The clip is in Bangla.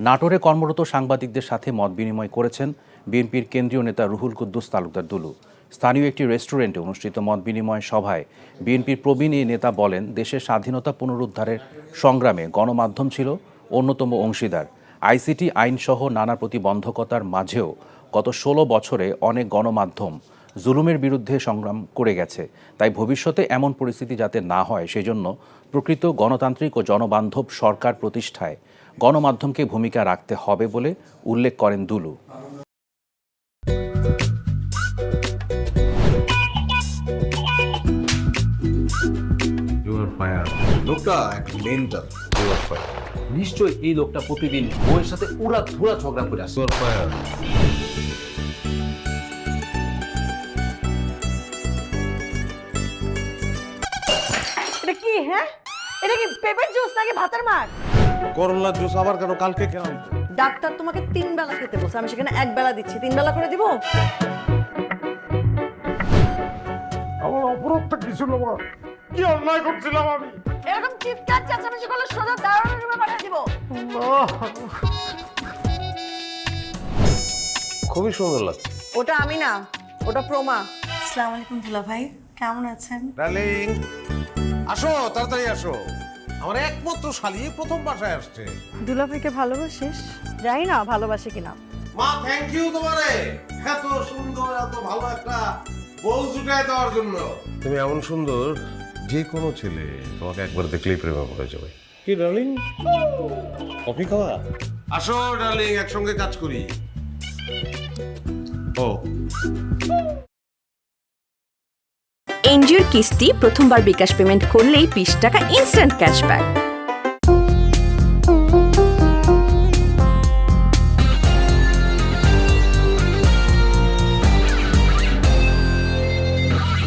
নাটোরে কর্মরত সাংবাদিকদের সাথে মত বিনিময় করেছেন বিএনপির কেন্দ্রীয় নেতা রুহুল কুদ্দুস তালুকদার দুলু। স্থানীয় একটি রেস্টুরেন্টে অনুষ্ঠিত মত বিনিময় সভায় বিএনপির প্রবীণ এই নেতা বলেন, দেশের স্বাধীনতা পুনরুদ্ধারের সংগ্রামে গণমাধ্যম ছিল অন্যতম অংশীদার। আইসিটি আইনসহ নানা প্রতিবন্ধকতার মাঝেও গত ১৬ বছরে অনেক গণমাধ্যম জুলুমের বিরুদ্ধে সংগ্রাম করে গেছে। তাই ভবিষ্যতে এমন পরিস্থিতি যাতে না হয়, সেজন্য প্রকৃত গণতান্ত্রিক ও জনবান্ধব সরকার প্রতিষ্ঠায় গণমাধ্যমকে ভূমিকা রাখতে হবে বলে উল্লেখ করেন দুলু। লোকটা একটা মেন্টাল। নিশ্চয়ই এই লোকটা প্রতিদিন বউয়ের সাথে উড়া ধুরা ঝগড়া করে আসে। এটা কি? হ্যাঁ, এটা কি পেঁপের জুস নাকি ভাতের মার? করলার জুস আবার কেন? কালকে কেন? ডাক্তার তোমাকে 3 বেলা খেতে বলছে, আমি সেখানে 1 বেলা দিচ্ছি। 3 বেলা করে দিব? আমার অপরাধটা কি ছিল? কি অন্যায় করছিলাম আমি? এরকম চিৎকার চেঁচামেচি করলে সোজা দারোয়ানের রুমে পাঠিয়ে দিব। খুবই সুন্দর লাগছে। ওটা আমি না, ওটা প্রমা। আসসালামু আলাইকুম দুলা ভাই, কেমন আছেন? ডার্লিং, আসো, তাড়াতাড়ি আসো। আমার একমাত্র শালি প্রথম বাসায় আসছে। দুলা ভাইকে ভালোবাসিস? জানি না ভালোবাসে কিনা। মা, থ্যাংক ইউ তোমারে এত সুন্দর, এত ভালো একটা বউ জুটায় দেওয়ার জন্য। তুমি এমন সুন্দর, যে কোনো ছেলে তোমাকে একবার দেখলেই প্রেমে পড়ে যাবে। কি ডার্লিং, কফি খাওয়া? আসো ডার্লিং, একসঙ্গে কাজ করি। ও এনজিওর কিস্তি প্রথমবার বিকাশ পেমেন্ট করলেই 20 টাকা ইনস্ট্যান্ট ক্যাশব্যাক।